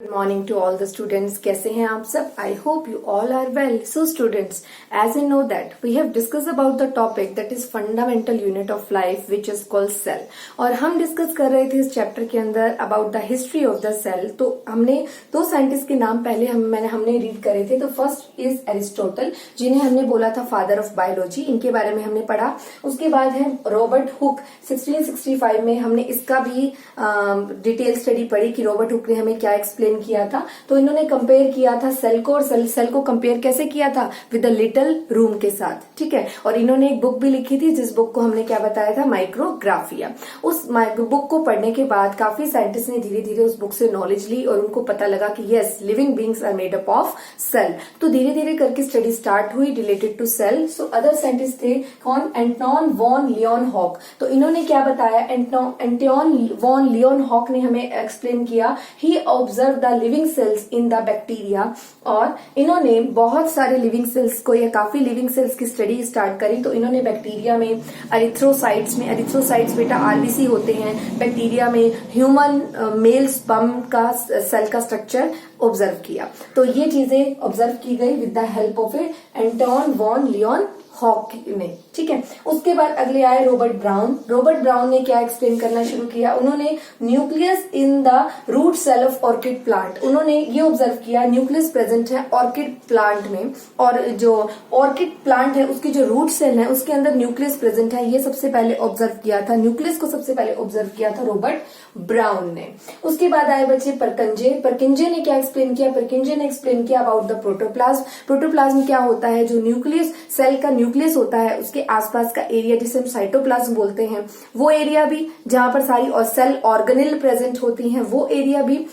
Good morning to all the students. कैसे हैं आप सब? I hope you all are well. So students, as you know that we have discussed about the topic that is fundamental unit of life which is called cell. और हम discuss कर रहे थे इस चैप्टर के अंदर about the history of the cell. तो हमने दो साइंटिस्ट के नाम पहले हमने रीड करे थे. तो फर्स्ट इज एरिस्टोटल, जिन्हें हमने बोला था फादर ऑफ बायोलॉजी. इनके बारे में हमने पढ़ा. उसके बाद है रॉबर्ट हुक. 1665 में हमने इसका भी डिटेल स्टडी पढ़ी कि रॉबर्ट हुक ने हमें क्या एक्सप्लेन किया था. तो इन्होंने कंपेयर किया था सेल को, और सेल को कंपेयर कैसे किया था? विद द लिटिल रूम के साथ. ठीक है. और इन्होंने एक बुक भी लिखी थी जिस बुक को हमने क्या बताया था? माइक्रोग्राफिया. उस बुक को पढ़ने के बाद काफी साइंटिस्ट ने धीरे धीरे उस बुक से नॉलेज ली और उनको पता लगा कि yes, living beings are made up of cell. तो धीरे धीरे करके स्टडी स्टार्ट हुई related to cell. So other scientist थे कौन? Anton van Leeuwenhoek. तो इन्होंने क्या बताया? एंटोन वॉन लियोनहॉक ने हमें एक्सप्लेन किया he observe the living cells in the bacteria. और इन्होंने बहुत सारे लिविंग सेल्स को या काफी लिविंग सेल्स की स्टडी स्टार्ट करी. तो इन्होंने बैक्टीरिया में एरिथ्रोसाइट्स बेटा आरबीसी होते हैं. बैक्टीरिया में ह्यूमन मेल स्पर्म का सेल का स्ट्रक्चर ऑब्जर्व किया. तो ये चीजें ऑब्जर्व की गई with the help of Anton van Leeuwenhoek ने. ठीक है. उसके बाद अगले आए रॉबर्ट ब्राउन. रॉबर्ट ब्राउन ने क्या एक्सप्लेन करना शुरू किया? उन्होंने nucleus in the root cell of orchid plant. उन्होंने ये ऑब्जर्व किया न्यूक्लियस प्रेजेंट है ऑर्किड प्लांट में, और जो ऑर्किड प्लांट है उसकी जो रूट सेल है उसके अंदर न्यूक्लियस प्रेजेंट है. ये सबसे पहले ऑब्जर्व किया था. न्यूक्लियस को सबसे पहले ऑब्जर्व किया था रॉबर्ट ब्राउन ने. उसके बाद आए बच्चे परकिंजे ने क्या एक्सप्लेन किया? परकिंजे ने एक्सप्लेन किया अबाउट द प्रोटोप्लाज्म. प्रोटोप्लाज्म क्या होता है? जो न्यूक्लियस सेल का न्यूक्लियस होता है उसके आसपास का एरिया जिसे हम साइटोप्लाज्म बोलते हैं, वो एरिया भी, जहां पर सारी और सेल ऑर्गेनेल प्रेजेंट होती हैं, वो एरिया भी,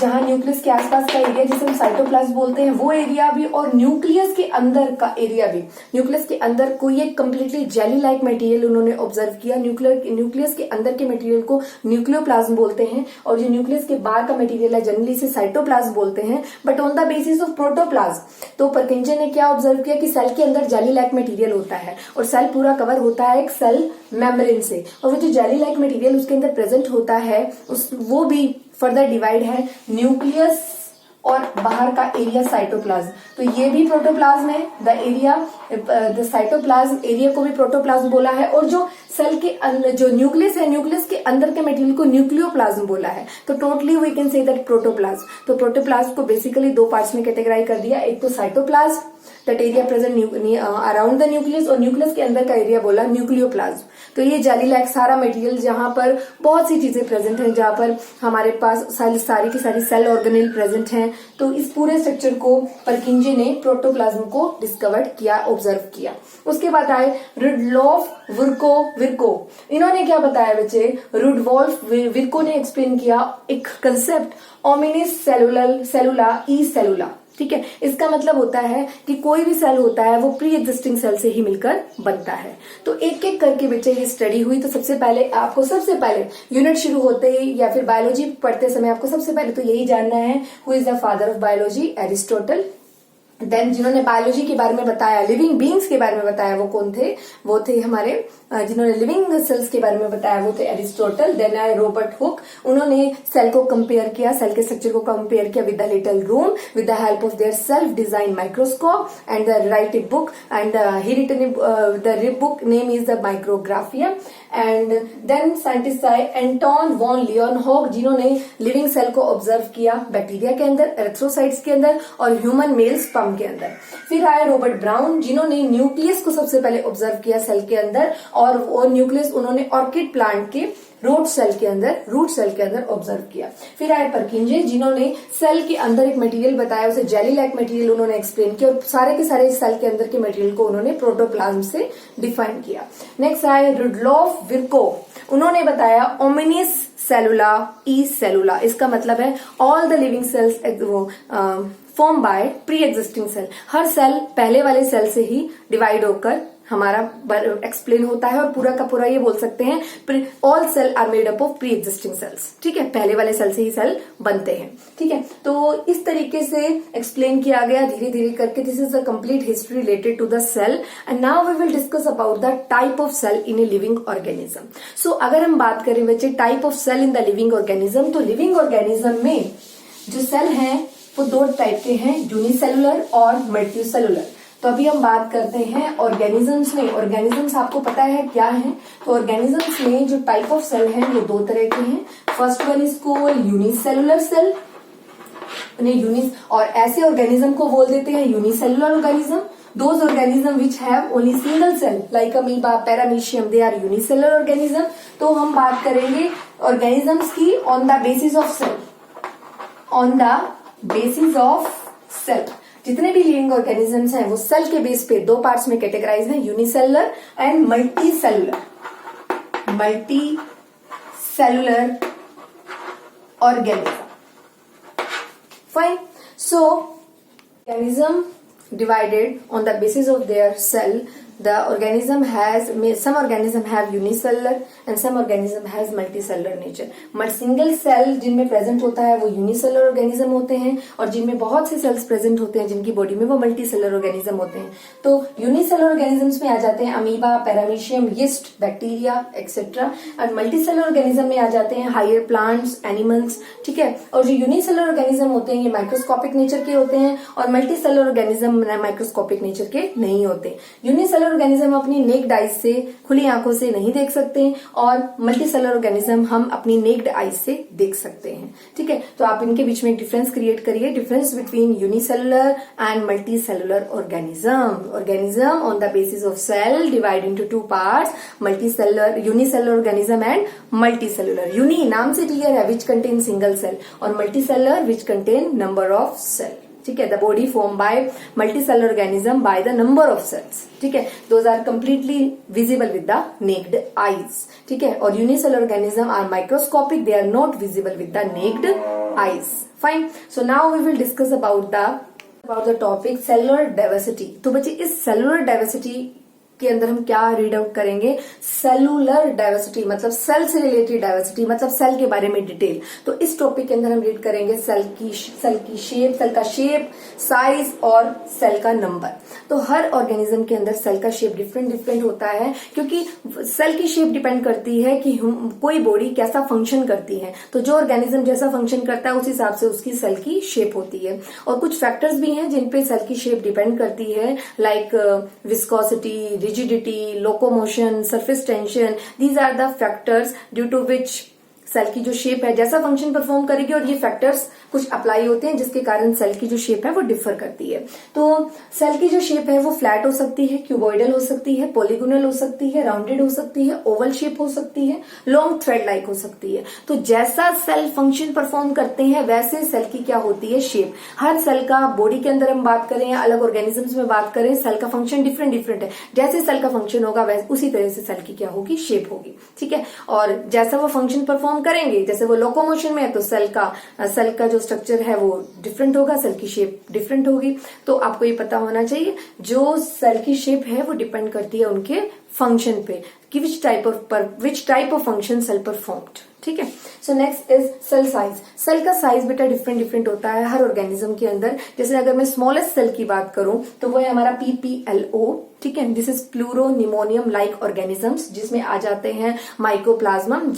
जहां न्यूक्लियस के आसपास का एरिया जिसे हम साइटोप्लाज्म बोलते हैं, वो एरिया भी, और न्यूक्लियस के अंदर का एरिया भी. न्यूक्लियस के अंदर कोई एक कंप्लीटली जेली लाइक मटेरियल उन्होंने ऑब्जर्व किया. न्यूक्लियस के अंदर के मटेरियल को न्यूक्लियोप्लाज्म बोलते हैं, और जो न्यूक्लियस के बाहर का मटेरियल है जनरली इसे साइटोप्लाज्म बोलते हैं, but on the basis of protoplasm. तो परकिंजे ने क्या ऑब्जर्व किया कि सेल के अंदर जेली लाइक मटेरियल होता है और सेल पूरा कवर होता है एक सेल मेम्ब्रेन से, और वो जो जेली लाइक मटेरियल उसके अंदर प्रेजेंट होता है वो भी फर्दर डिवाइड है न्यूक्लियस और बाहर का एरिया साइटोप्लाज्म. तो ये भी प्रोटोप्लाज्म है. द साइटोप्लाज्म एरिया को भी प्रोटोप्लाज्म बोला है, और जो सेल के अंदर जो न्यूक्लियस है, न्यूक्लियस के अंदर के मटेरियल को न्यूक्लियोप्लाज्म बोला है. तो totally we can say that protoplasm. तो प्रोटोप्लाज्म को बेसिकली दो पार्ट्स में कैटेगराइज कर दिया. एक तो cytoplasm that area present around the nucleus, और न्यूक्लियस के अंदर का एरिया बोला न्यूक्लियोप्लाज्म. तो ये जेली लाइक सारा मटेरियल जहां पर बहुत सी चीजें प्रेजेंट हैं, जहां पर हमारे पास सारी की सारी सेल ऑर्गेनेल प्रेजेंट हैं. तो इस पूरे स्ट्रक्चर को परकिंजे ने प्रोटोप्लाज्म को डिस्कवर किया, ऑब्जर्व किया. उसके बाद आए रुडोल्फ विर्को. इन्होंने क्या बताया बच्चे? रुडोल्फ विर्को ने एक्सप्लेन किया एक कंसेप्ट ओमिनिस सेलुला ई सेलुला. ठीक है. इसका मतलब होता है कि कोई भी सेल होता है वो प्री एग्जिस्टिंग सेल से ही मिलकर बनता है. तो एक एक करके बच्चे ये स्टडी हुई. तो सबसे पहले यूनिट शुरू होते ही या फिर बायोलॉजी पढ़ते समय आपको सबसे पहले तो यही जानना है who is the father of biology? Aristotle. Then जिन्होंने बायोलॉजी के बारे में बताया, लिविंग बींग्स के बारे में बताया, वो कौन थे? वो थे हमारे जिन्होंने लिविंग सेल्स के बारे में बताया वो थे एरिस्टोटल. देन आए रॉबर्ट हुक. उन्होंने सेल को कंपेयर किया, सेल के स्ट्रक्चर को कंपेयर किया with the little room with the help of their self design microscope and the write a book, and he written the book name is the Micrographia. And then scientist आए Anton van Leeuwenhoek, जिन्होंने living cell को observe किया bacteria के अंदर, erythrocytes के अंदर और human male sperm के अंदर. फिर आए रॉबर्ट ब्राउन, जिन्होंने न्यूक्लियस को सबसे पहले ऑब्जर्व किया सेल के अंदर, और वो न्यूक्लियस उन्होंने ऑर्किड प्लांट के रूट सेल के अंदर ऑब्जर्व किया. फिर आए परकिंजे, जिन्होंने सेल के अंदर एक मटेरियल बताया, उसे जेली लाइक मटेरियल उन्होंने एक्सप्लेन किया, और सारे के सारे सेल के अंदर के मटेरियल को उन्होंने प्रोटोप्लाज्म से डिफाइन किया. नेक्स्ट आए रुडोल्फ विर्को. उन्होंने बताया ओमिनिस सेलुला ई सेलुला. इसका मतलब है all the living cells form by pre existing cell. हर सेल पहले वाले सेल से ही डिवाइड होकर हमारा एक्सप्लेन होता है, और पूरा का पूरा ये बोल सकते हैं all cell are made up of pre existing cells. ठीक है. पहले वाले सेल से ही सेल बनते हैं. ठीक है. तो इस तरीके से एक्सप्लेन किया गया धीरे धीरे करके. This is the complete history related to the cell. And now we will discuss about the type of cell in a living organism. So अगर हम बात करें बच्चे type of cell in the living organism, तो living organism में जो cell हैं वो दो टाइप के हैं, यूनिसेलुलर और मल्टीसेलुलर। तो अभी हम बात करते हैं ऑर्गेनिजम्स में। ऑर्गेनिजम्स आपको पता है क्या है? तो ऑर्गेनिजम्स में जो टाइप ऑफ सेल हैं वो दो तरह के हैं। First one is called unicellular cell, और ऐसे ऑर्गेनिज्म को बोल देते हैं unicellular organism. Those organism which have only single cell like amoeba, paramecium, they are unicellular organism। तो हम बात करेंगे organisms की on the basis of cell, on the basis of cell। जितने भी लिविंग ऑर्गेनिजम्स हैं वो सेल के बेस पे दो पार्ट्स में कैटेगराइज हैं, unicellular and multicellular. Multicellular organism, fine. So organism divided on the basis of their cell. The organism has, some organism have unicellular and some organism has multicellular nature। But single cell जिनमें present होता है वो unicellular organism होते हैं, और जिनमें बहुत से सेल्स प्रेजेंट होते हैं जिनकी बॉडी में वो मल्टीसेलुलर ऑर्गेनिज्म होते हैं। तो यूनिसेलुलर ऑर्गेनिजम्स में आ जाते हैं amoeba, paramecium, yeast, bacteria etcetera. और मल्टीसेलुलर ऑर्गेनिज्म में आ जाते हैं हायर प्लांट्स, एनिमल्स, ठीक है। और जो यूनिसेलुलर ऑर्गेनिज्म होते हैं ये माइक्रोस्कोपिक नेचर के होते हैं, और मल्टीसेलुलर ऑर्गेनिज्म माइक्रोस्कोपिक नेचर के नहीं होते। यूनिसेलुलर ऑर्गेनिज्म अपनी नेक्ड आइज से, खुली आंखों से नहीं देख सकते, और मल्टीसेलुलर ऑर्गेनिज्म हम अपनी नेक्ड आइज से देख सकते हैं, ठीक है। तो आप इनके बीच में एक डिफरेंस क्रिएट करिए, difference between unicellular and multicellular organism. Organism on the basis of cell divide into two parts, multicellular, unicellular organism and multicellular. Uni नाम से क्लियर है, विच कंटेन सिंगल सेल, और multicellular which contain number of cell, ठीक है। The body form by multicellular organism by the number of cells, ठीक है। Those are completely visible with the naked eyes, ठीक है। और unicellular organism are microscopic, they are not visible with the naked eyes, fine. So now we will discuss about the topic cellular diversity. तो बच्चे इस cellular diversity के अंदर हम क्या रीड आउट करेंगे? सेलुलर डाइवर्सिटी मतलब सेल से रिलेटेड डाइवर्सिटी, मतलब सेल के बारे में डिटेल। तो इस टॉपिक के अंदर हम रीड करेंगे सेल की शेप, सेल का शेप, साइज और सेल का नंबर। तो हर ऑर्गेनिज्म के अंदर सेल का शेप डिफरेंट होता है, क्योंकि सेल की शेप डिपेंड करती है कि कोई बॉडी कैसा फंक्शन करती है। तो जो ऑर्गेनिज्म जैसा फंक्शन करता है उस हिसाब से उसकी सेल की शेप होती है। और कुछ फैक्टर्स भी हैं जिनपे सेल की शेप डिपेंड करती है, like viscosity, rigidity, locomotion, surface tension, these are the factors due to which cell की जो शेप है जैसा फंक्शन परफॉर्म करेगी, और ये फैक्टर्स कुछ अप्लाई होते हैं जिसके कारण सेल की जो शेप है वो डिफर करती है। तो सेल की जो शेप है वो फ्लैट हो सकती है, क्यूबॉइडल हो सकती है, पॉलीगोनल हो सकती है, राउंडेड हो सकती है, ओवल शेप हो सकती है, लॉन्ग थ्रेड लाइक हो सकती है। तो जैसा सेल फंक्शन परफॉर्म करते हैं वैसे सेल की क्या होती है? शेप। हर सेल का, बॉडी के अंदर हम बात करें या अलग ऑर्गेनिजम्स में बात करें, सेल का फंक्शन डिफरेंट है। जैसे सेल का फंक्शन होगा वैसे उसी तरह से सेल की क्या होगी? शेप होगी, ठीक है। और जैसा वो फंक्शन परफॉर्म करेंगे, जैसे वो लोकोमोशन में है तो सेल का जो स्ट्रक्चर है वो डिफरेंट होगा, सेल की शेप डिफरेंट होगी। तो आपको ये पता होना चाहिए जो सेल की शेप है वो डिपेंड करती है उनके फंक्शन पे कि which type of function cell performed, ठीक है। So next is cell size. Cell का साइज बेटा डिफरेंट होता है हर ऑर्गेनिज्म के अंदर। जैसे अगर मैं स्मॉलेस्ट सेल की बात करूं तो वो है हमारा PPLO, ठीक है। दिस इज प्लूरोनिमोनियम लाइक ऑर्गेनिजम्स, जिसमें आ जाते हैं माइकोप्लाज्मम,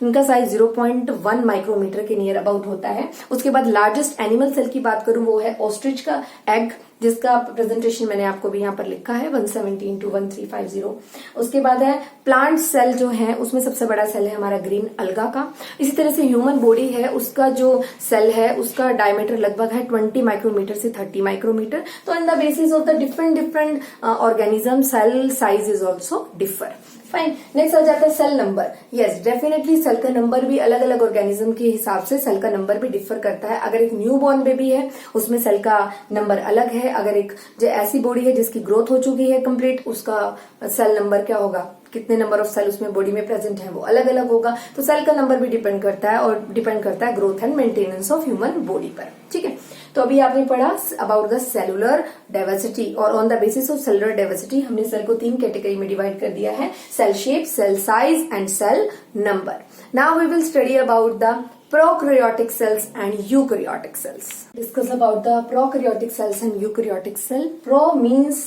इनका साइज 0.1 माइक्रोमीटर के नियर अबाउट होता है। उसके बाद लार्जेस्ट एनिमल सेल की बात करूं वो है ऑस्ट्रिच का एग, जिसका प्रेजेंटेशन मैंने आपको भी यहाँ पर लिखा है 170x1350। उसके बाद है प्लांट सेल जो है उसमें सबसे बड़ा सेल है हमारा ग्रीन अलगा का। इसी तरह से ह्यूमन बॉडी है, उसका जो सेल है उसका डायमीटर लगभग है 20 माइक्रोमीटर से 30 माइक्रोमीटर। तो in the basis of the different organism cell size is also differ, fine. Next आ जाता है cell number. Yes, definitely cell का नंबर भी अलग अलग ऑर्गेनिज्म के हिसाब से सेल का नंबर भी डिफर करता है। अगर एक न्यू बॉर्न बेबी है उसमें सेल का नंबर अलग है। अगर एक जो ऐसी बॉडी है जिसकी ग्रोथ हो चुकी है कंप्लीट, उसका सेल नंबर क्या होगा, कितने नंबर ऑफ सेल उसमें बॉडी में प्रेजेंट है वो अलग अलग होगा। तो सेल का नंबर भी डिपेंड करता है, और डिपेंड करता है growth and maintenance of human body पर, ठीक है। तो अभी आपने पढ़ा अबाउट द सेलुलर डाइवर्सिटी, और on the basis of cellular diversity हमने सेल को 3 कैटेगरी में डिवाइड कर दिया है, cell shape, cell size and cell number. Now we will study about the prokaryotic cells and eukaryotic cells. Discuss about the prokaryotic cells and eukaryotic cell. Pro means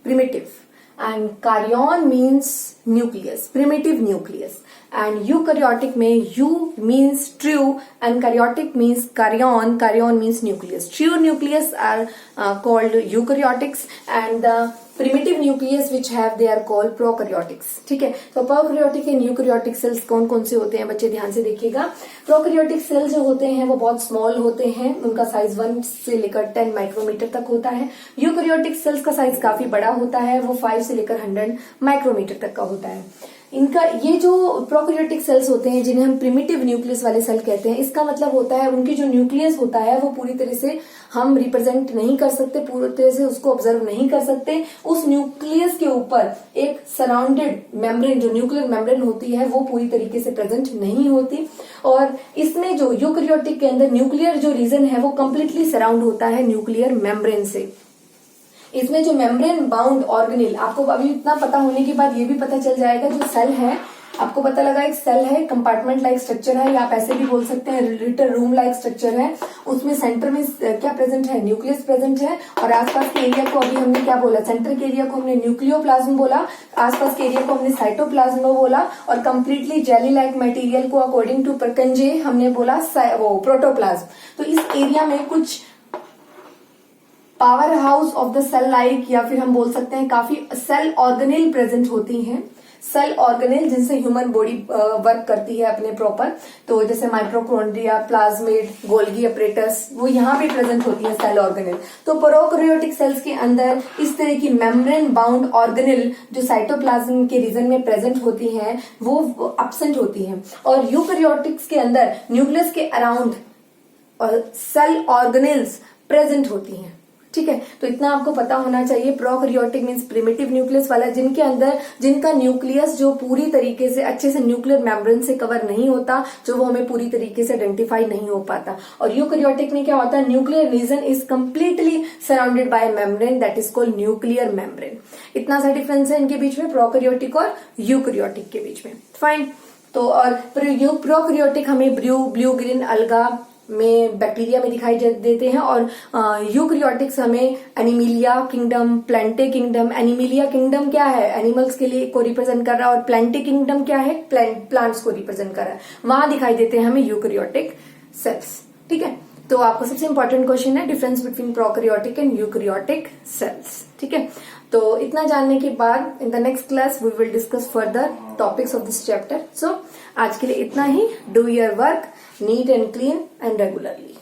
primitive and karyon means nucleus, primitive nucleus, and eukaryotic में eu means true and karyotic means karyon, karyon means nucleus. True nucleus are called eukaryotics and the primitive nucleus which have they are called prokaryotics. ठीक है, तो prokaryotic and eukaryotic sales कौन कौन से होते हैं बच्चे, ध्यान से देखिएगा. प्रोकैरियोटिक सेल्स जो होते हैं वो बहुत स्मॉल होते हैं, उनका साइज 1 से लेकर 10 माइक्रोमीटर तक होता है. यूकैरियोटिक सेल्स का साइज काफी बड़ा होता है, वो 5 से लेकर 100 माइक्रोमीटर तक का होता है. इनका ये जो प्रोकैरियोटिक सेल्स होते हैं जिन्हें हम प्रिमिटिव न्यूक्लियस वाले सेल कहते हैं, इसका मतलब होता है उनकी जो न्यूक्लियस होता है वो पूरी तरह से हम रिप्रेजेंट नहीं कर सकते, पूरी तरह से उसको ऑब्जर्व नहीं कर सकते. उस न्यूक्लियस के ऊपर एक सराउंडेड मेम्ब्रेन, जो न्यूक्लियर मेम्ब्रेन होती है वो पूरी तरीके से प्रेजेंट नहीं होती. और इसमें जो यूकैरियोटिक के अंदर न्यूक्लियर जो रीजन है वो कंप्लीटली सराउंड होता है न्यूक्लियर मेम्ब्रेन से. इसमें जो मेम्ब्रेन बाउंड ऑर्गेनेल, आपको अभी इतना पता होने के बाद ये भी पता चल जाएगा, जो सेल है आपको पता लगा एक सेल है, कंपार्टमेंट लाइक स्ट्रक्चर है, या आप ऐसे भी बोल सकते हैं लिटिल रूम लाइक स्ट्रक्चर है. उसमें सेंटर में क्या प्रेजेंट है, न्यूक्लियस प्रेजेंट है. और आसपास के एरिया को अभी हमने क्या बोला, सेंटर के एरिया को हमने न्यूक्लियोप्लाज्म बोला, आसपास के एरिया को हमने साइटोप्लाज्म बोला, और कंप्लीटली जेली लाइक मटेरियल को अकॉर्डिंग टू परकंजे हमने बोला वो प्रोटोप्लाज्म. तो इस एरिया में कुछ power house of the cell like, या फिर हम बोल सकते हैं काफी सेल ऑर्गेनेल प्रेजेंट होती हैं. सेल ऑर्गेनेल जिनसे ह्यूमन बॉडी वर्क करती है अपने प्रॉपर, तो जैसे माइटोकॉन्ड्रिया, प्लाज्मिड, गोल्गी अपरेटस, वो यहाँ पे प्रेजेंट होती है सेल ऑर्गेनेल. तो प्रोकैरियोटिक सेल्स के अंदर इस तरह की मेम्ब्रेन बाउंड ऑर्गेनेल जो साइटोप्लाज्म के रीजन में प्रेजेंट होती हैं वो एब्सेंट होती हैं. और यूकैरियोटिक्स के अंदर न्यूक्लियस के अराउंड सेल ऑर्गेनेल्स प्रेजेंट होती हैं. ठीक है, तो इतना आपको पता होना चाहिए. प्रोकैरियोटिक मींस प्रिमिटिव न्यूक्लियस वाला, जिनके अंदर जिनका न्यूक्लियस जो पूरी तरीके से अच्छे से न्यूक्लियर मेम्ब्रेन से कवर नहीं होता, जो वो हमें पूरी तरीके से आइडेंटिफाई नहीं हो पाता. और यूकैरियोटिक में क्या होता है, nuclear region is completely surrounded by membrane, that is called nuclear membrane. इतना सा डिफरेंस है इनके बीच में, प्रोकैरियोटिक और यूकैरियोटिक के बीच में. फाइन. तो और प्रोकैरियोटिक हमें ब्लू ग्रीन अलगा में बैक्टीरिया में दिखाई देते हैं, और यूकैरियोटिक्स हमें Animalia kingdom, Plantae kingdom. Animalia kingdom क्या है, एनिमल्स के लिए को रिप्रेजेंट कर रहा है, और प्लांटे किंगडम क्या है, प्लांट्स को रिप्रेजेंट कर रहा है. वहां दिखाई देते हैं हमें यूकैरियोटिक सेल्स. ठीक है, तो आपको सबसे इंपॉर्टेंट क्वेश्चन है difference between prokaryotic and eukaryotic cells. ठीक है, तो इतना जानने के बाद in the next class we will discuss further topics of this chapter. So आज के लिए इतना ही. Do your work neat and clean and regularly.